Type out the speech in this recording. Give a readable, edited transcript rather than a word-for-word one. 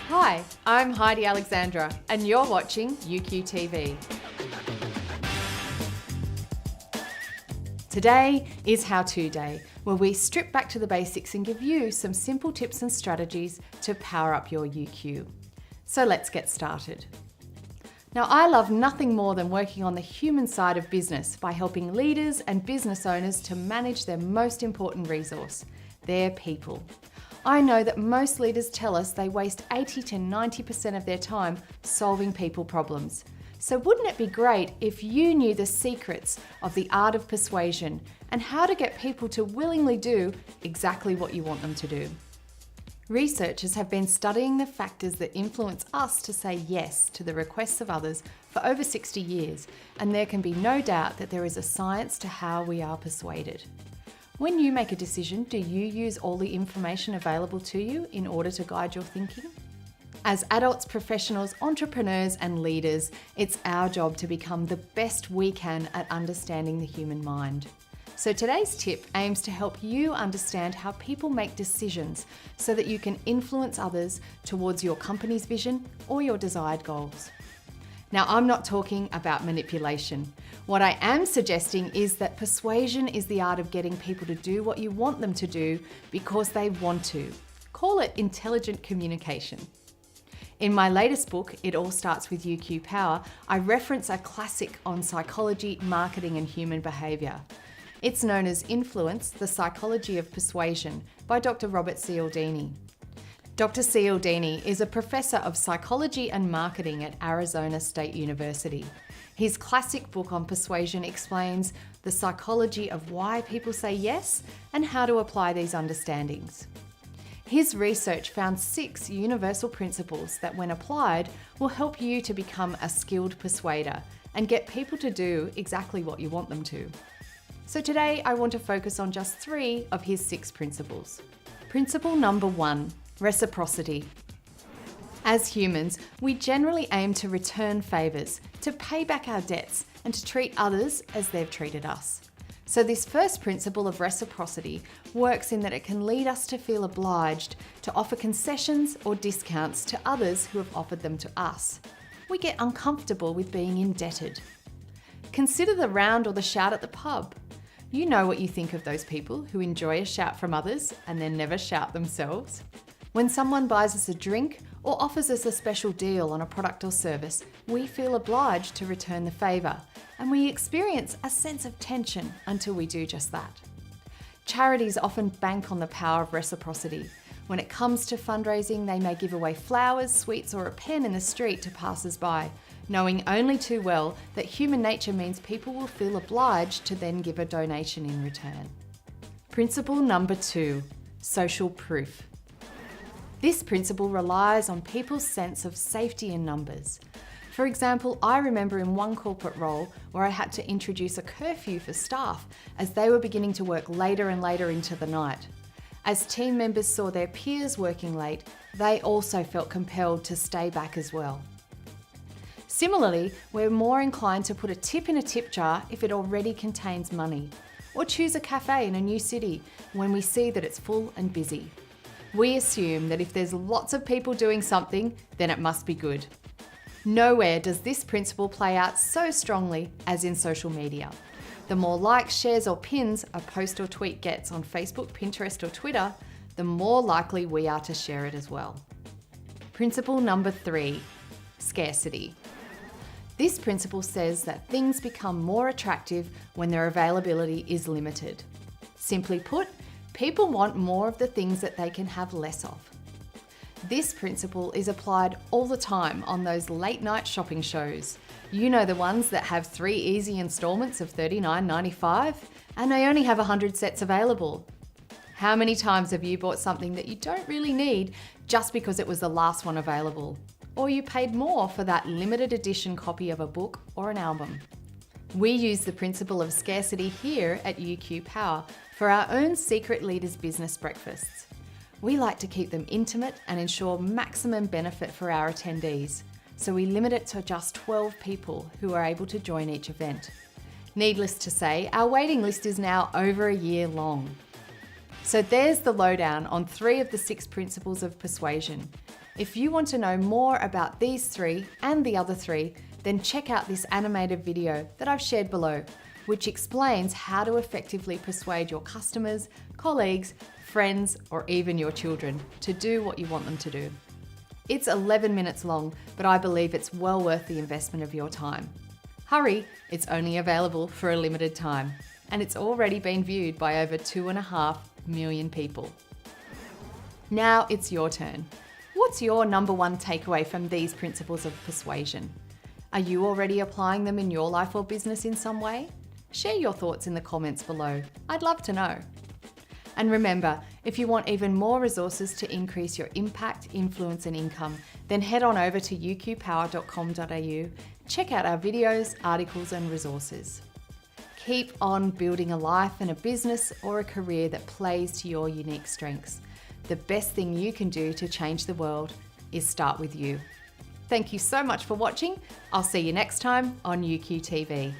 Hi, I'm Heidi Alexandra, and you're watching UQTV. Today is How To Day, where we strip back to the basics and give you some simple tips and strategies to power up your UQ. So let's get started. Now, I love nothing more than working on the human side of business by helping leaders and business owners to manage their most important resource, their people. I know that most leaders tell us they waste 80 to 90% of their time solving people problems. So wouldn't it be great if you knew the secrets of the art of persuasion and how to get people to willingly do exactly what you want them to do? Researchers have been studying the factors that influence us to say yes to the requests of others for over 60 years, and there can be no doubt that there is a science to how we are persuaded. When you make a decision, do you use all the information available to you in order to guide your thinking? As adults, professionals, entrepreneurs, and leaders, it's our job to become the best we can at understanding the human mind. So today's tip aims to help you understand how people make decisions so that you can influence others towards your company's vision or your desired goals. Now, I'm not talking about manipulation. What I am suggesting is that persuasion is the art of getting people to do what you want them to do because they want to. Call it intelligent communication. In my latest book, It All Starts With UQ Power, I reference a classic on psychology, marketing, and human behaviour. It's known as Influence, the Psychology of Persuasion by Dr. Robert Cialdini. Dr. Cialdini is a professor of psychology and marketing at Arizona State University. His classic book on persuasion explains the psychology of why people say yes and how to apply these understandings. His research found 6 universal principles that, when applied, will help you to become a skilled persuader and get people to do exactly what you want them to. So today I want to focus on just 3 of his 6 principles. Principle number 1, reciprocity. As humans, we generally aim to return favours, to pay back our debts, and to treat others as they've treated us. So this first principle of reciprocity works in that it can lead us to feel obliged to offer concessions or discounts to others who have offered them to us. We get uncomfortable with being indebted. Consider the round or the shout at the pub. You know what you think of those people who enjoy a shout from others and then never shout themselves. When someone buys us a drink or offers us a special deal on a product or service, we feel obliged to return the favour, and we experience a sense of tension until we do just that. Charities often bank on the power of reciprocity. When it comes to fundraising, they may give away flowers, sweets, or a pen in the street to passers-by, knowing only too well that human nature means people will feel obliged to then give a donation in return. Principle number 2, social proof. This principle relies on people's sense of safety in numbers. For example, I remember in one corporate role where I had to introduce a curfew for staff as they were beginning to work later and later into the night. As team members saw their peers working late, they also felt compelled to stay back as well. Similarly, we're more inclined to put a tip in a tip jar if it already contains money, or choose a cafe in a new city when we see that it's full and busy. We assume that if there's lots of people doing something, then it must be good. Nowhere does this principle play out so strongly as in social media. The more likes, shares, or pins a post or tweet gets on Facebook, Pinterest, or Twitter, the more likely we are to share it as well. Principle number 3, scarcity. This principle says that things become more attractive when their availability is limited. Simply put, people want more of the things that they can have less of. This principle is applied all the time on those late night shopping shows. You know, the ones that have 3 easy installments of $39.95 and they only have 100 sets available. How many times have you bought something that you don't really need just because it was the last one available? Or you paid more for that limited edition copy of a book or an album? We use the principle of scarcity here at UQ Power for our own Secret Leaders Business Breakfasts. We like to keep them intimate and ensure maximum benefit for our attendees, so we limit it to just 12 people who are able to join each event. Needless to say, our waiting list is now over a year long. So there's the lowdown on 3 of the 6 principles of persuasion. If you want to know more about these 3 and the other 3, then check out this animated video that I've shared below, which explains how to effectively persuade your customers, colleagues, friends, or even your children to do what you want them to do. It's 11 minutes long, but I believe it's well worth the investment of your time. Hurry, it's only available for a limited time, and it's already been viewed by over 2.5 million people. Now it's your turn. What's your number 1 takeaway from these principles of persuasion? Are you already applying them in your life or business in some way? Share your thoughts in the comments below. I'd love to know. And remember, if you want even more resources to increase your impact, influence and income, then head on over to uqpower.com.au, check out our videos, articles and resources. Keep on building a life and a business or a career that plays to your unique strengths. The best thing you can do to change the world is start with you. Thank you so much for watching. I'll see you next time on UQTV.